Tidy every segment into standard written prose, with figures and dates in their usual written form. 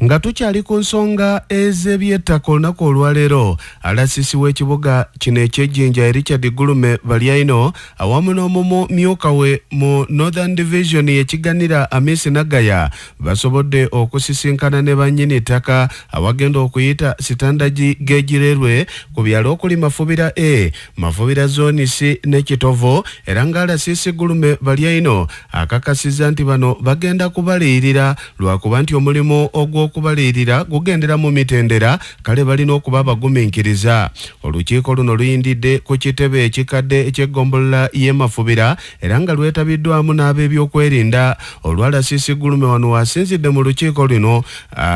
Nga tukyali ku nsonga ez'ebyettaka olunaku olwaleero alasisi w'ekibuga kino eky'Ejjinja Richard Gulume Balyaino awamu n'omumu myuka we mu Northern Division ekiganira Amisi Nagaya basobodde okusisinkana ne bannyini ttaka awagenda okuyita sitandaji g'egirerwe ku byalo okuli Mafubira A, Mafubira Zone C ne Kitovu, era nga alasisi Gulume Balyaino akakasizza nti bano bagenda kubaliyirira lwakuba nti omulimu ogw'okubaliyirira gugendera mu mitendera kale balina okuba bagumiikiriza. Olukiiko luno luyindidde ku kitebe ekikadde eky'eggombolola y'e Mafubira era nga lwetabiddwamu n'ab'ebyokwerinda. Olwalasisi Gulume wano wasinzidde mu lukiiko luno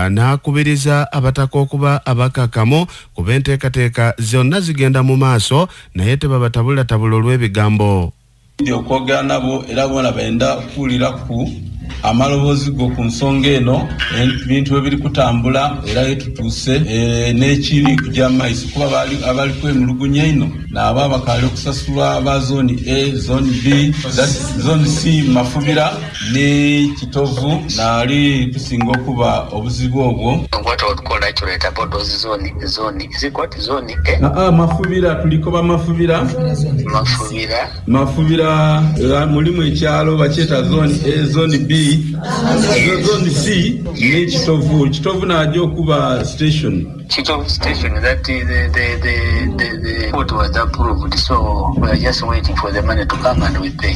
n'akubiriza abataka okuba abakakamu kuba enteekateeka zonna zigenda mu maaso naye tebabatabulatabula olw'ebigambo. Okwogera nabo era bona benda kuwulira ku amaloboozi go ku nsonga eno ebintu ebiri kutambula era yetutuuse n'ekiri kujja maiso kuba abali kwemulugunya ino n'abo abakaali okusasulwa aba zone A, zone B, zone C, Mafubira ne Kitovu naali tusinga okuba obuzibu obwo. What I would call actually about those zone is it what zone A? Mafubira tuliko ba Mafubira mulimu ekyalo bakyeta zone A, zone B, zone C ne Kitovu najja okuba station. Kitovu station, that is the vote was approved, so we are just waiting for the money to come and we pay.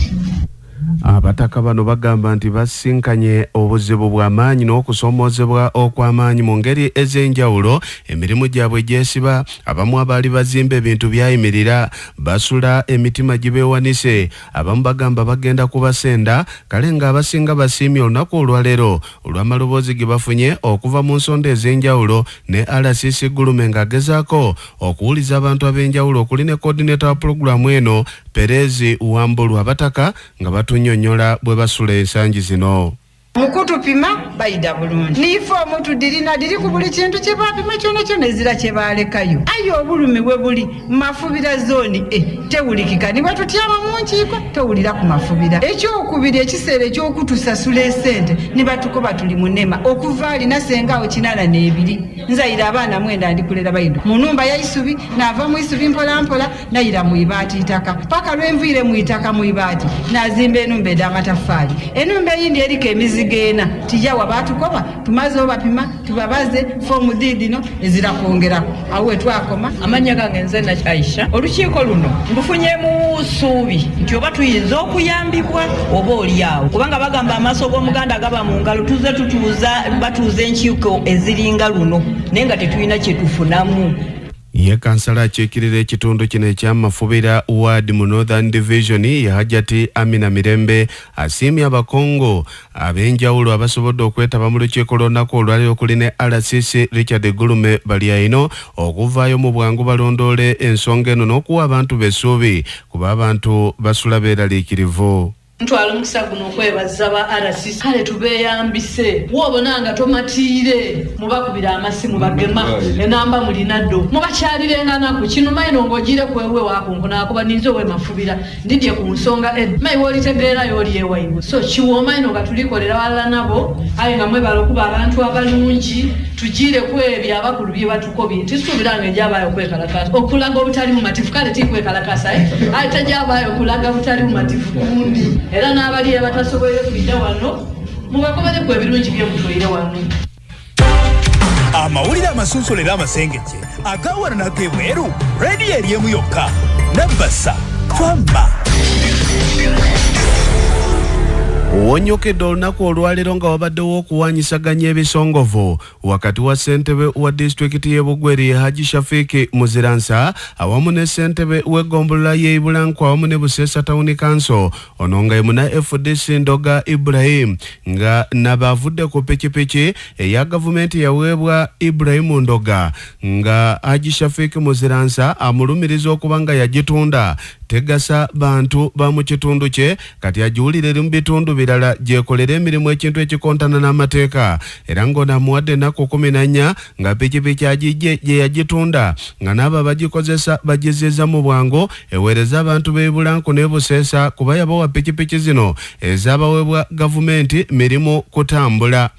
Abataka bano bagamba nti basinkanye obuzibu bw'amaanyi n'okusoomoozebwa okw'amaanyi mu ngeri ez'enjawulo, emirimu gyabwe gyesiba, abamu abaali bazimba ebintu byayimirira, basula emitima gibeewanise, abamu bagamba bagenda kubasenda, kale ng'abasinga basiimye olunaku olwaleero olw'amaloboozi ge bafunye okuva mu nsonda ez'enjawulo ne RCC Gulume ng'agezaako okuwuliza abantu ab'enjawulo okuli ne coordinator wa pulogulaamu eno Perezi Wambulu abataka nga batunyonyola bwe basula ensangi zino. Mukutupima bayida bulungi nifo omuntu diri ku buli kintu kyebapima kyona ezira kyebalekayo ayo obulumi bwe buli Mafubira zone tewulikika ni bwe tutyama mu nkiiko tewulira ku Mafubira. Ekyokubiri ekiseera ekyokutusasula esente ni batukoba tuli munema okuva alina sengawo kinala n'ebiri nzayira abaana mwenda ndikulera bayidu mu nnumba ya Isubi n'ava mu Isubi mpola nayira mu ibaati itaka paka lwenviire mu itaka mu ibaati nazimba ennumba ed'amataffaali ennumba eyindi eriko emizigo gena tijawa batukoba tumaze obapima tubabaze form didino ezira kwongera awe twakoma amanya gange nze na Aisha olukiiko luno mbufunye mu suubi nti oba tuyinza okuyambibwa oba oliawo kubanga bagamba amaaso g'omuganda gaba mu ngalo tuze batuuze enkiiko eziringa luno naye nga tetulina kye tufunamu. Ye kansala akiikirira ekitundu kino ekya Mafubira ward mu Northern Division ya Hajati Amina Mirembe asiimye abakongo ab'enjawulo abasobodde okwetaba mu lukiiko lw'olunaku olwaleero okuli ne RCC Richard Gulume Balyaino okuvaayo mu bwangu balondoole ensonga eno n'okuwa abantu bessuubi kuba abantu basula beeraliikirivu. Ntwala omukisa guno okwebaza ba RCC kale tubeeyambise woobonanga tomatiire mubakubira amasimu bagema enamba mulinaddo mubakyalirenga naku kino mayino ng'ogire kwewe wakunkunakuba ninze owe Mafubira ndidye ku nsonga mayi woolitegeera yooli ewaiwe so kiwooma ino nga tulikolera walala nabo aye nga mwebala okuba abantu abalungi tugire ku ebyo abakulu bye batukobye tisuubiranga ejabaayo okwekalakasa okulaga obutali mumatifu kale tikwekalakasa aye tajabaayo okulaga butali mumatifu kundi era n'abali abatasoboye kujja wano mubakobere ku ebirungi by'emutwalire wano. Amawulire amasunsulera amasengejje agawana n'ag'ebweru rediyo eriemu yokka nabbasa twamba. Wonyukidde olunaku olwaleero nga wabaddewo okuwanyisaganya ebisongovu wakati wa ssentebe wa disitulikiti y'e Bugweri Haji Shafiki Muziransa awamu ne ssentebe w'eggombolola y'e Bulanku awamu ne Buseesa Town Council ono nga yemu na FDC Ndoga Ibrahim nga nabavudde ku pikipiki eya gavumenti yaweebwa Ibrahim Ndoga nga Haji Shafiki Muziransa amulumiriza okuba nga yagitunda tegasa bantu ba mu kitundu kye kati agiwulire mu bitundu birala gyekolera emirimu ekintu ekikontana n'amateeka era ng'onamuwadde ennaku 14 nga pikipiki agijje gye yagitunda nga n'abo abagikozesa bagizizza mu bwangu eweereza abantu b'e Bulanku ne Buseesa kuba yabawa pikipiki zino ezaabaweebwa gavumenti mirimu kutambula.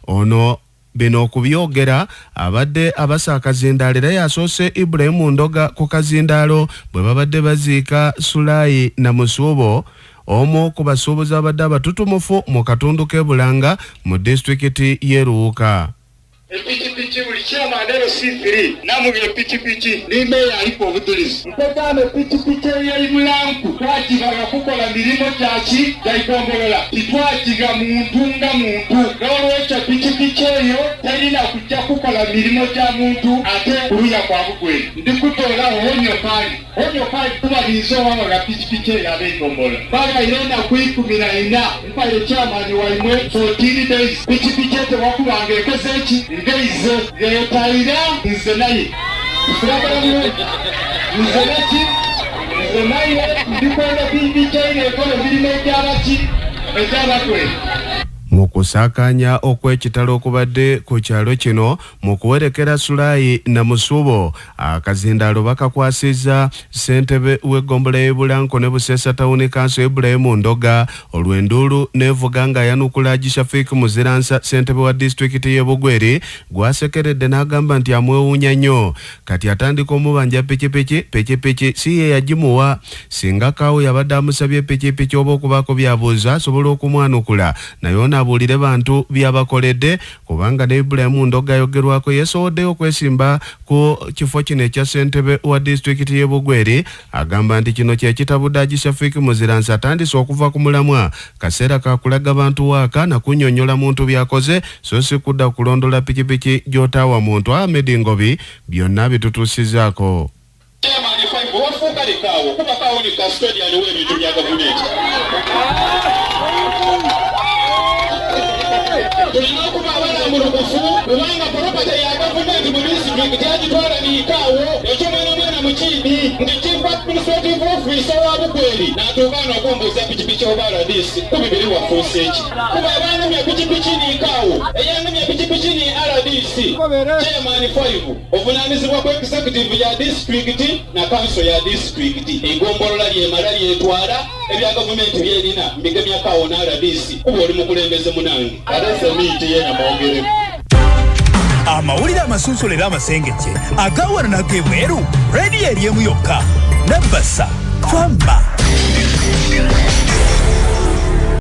Ono Bino okubyogera abadde abasa akazindaalo era yasoose Ibrahim Ndoga ku kazindaalo bwe babadde baziika Sulayi na Musuubo, omu ku basuubuzi abadde abatutumufu mu katundu k'e Bulanga mu disitulikiti y'e Luuka. Epikipiki buli kyamandero C3 namubye pikipiki nimeya alipo obudulizi mpekame pikipiki eyeyimulanku twakigaga kukola mirimo kyaki gyaikombolola titwakiga muntu nga muntu n'olwekyo pikipiki eyo terina kujja kukola mirimo gya muntu ate kuluya kwa bugweri ndikutoola Wonyukidde tubaliza owanga ga pikipiki eyo abeikombola bagayirenda ku 14 mpaire kyamani waimwe 14 days pikipiki tewakubanga ekoze eki ngeize yetaira nze naye nze naye ndikwenda pikipiki eyo ekola emirimu egyabaki egyabakwera. Mu kusakanya okw'ekitalo okubadde ku kyalo kino mu kuwerekera Sulayi na Musuubo, akazindaalo bakakwasizza ssentebe w'eggombolola y'e Bulanko ne Buseesa Tawuni Kanso Ibrahim Ndoga olw'enduulu n'evuga nga yanukula Gishafiiki Muziransa ssentebe wa disitulikiti y'e Bugweri gwasekeredde n'agamba nti amwewuunya nnyo kati atandika omubanja pikipiki si ye yagimuwa singa KU yabadde amusabye pikipiki oba okubaako by'abuuza asobola okumwanukula naye abuulire bantu byabakoledde kubanga ne Ibrahim Ndoga ayogerwako yeesowoddeyo okwesimba ku kifo kino ekya ssentebe wa disitulikiti y'e Bugweri agamba nti kino kye kitabudde Gishafiiki Muziransa atandise okuva ku mulamwa kaseera kakulaga bantu waaka na kunnyonnyola muntu byakoze so si kudda kulondola pikipiki gy'otaawa muntu. Ahmed Ngobi byonna bitutuusizaako. Tulina okuba abalamburukufu kubanga polopata ya gavumenti mu disitulikiti agitwala niikaawo ekyomwana mukiibi nti chief administrative officer wa Bugweri n'atuukaana okumbuuza pikipiki oba RDC ku bibiri wafuuse eki kuba abanamya pikipiki niikaawo eyanamya pikipiki ni RDC chairman 5 ovunaanyizibwa ku executive ya disitulikiti na kanso ya disitulikiti eggombolola lyemala lyetwala ebya gavumenti byerina mbigemya KU na RDC kuba oli mukulembeze munange amawulire amasunsulo era amasengejje agawana n'ag'ebweru rediyo eri emu yokka nabbasa twamba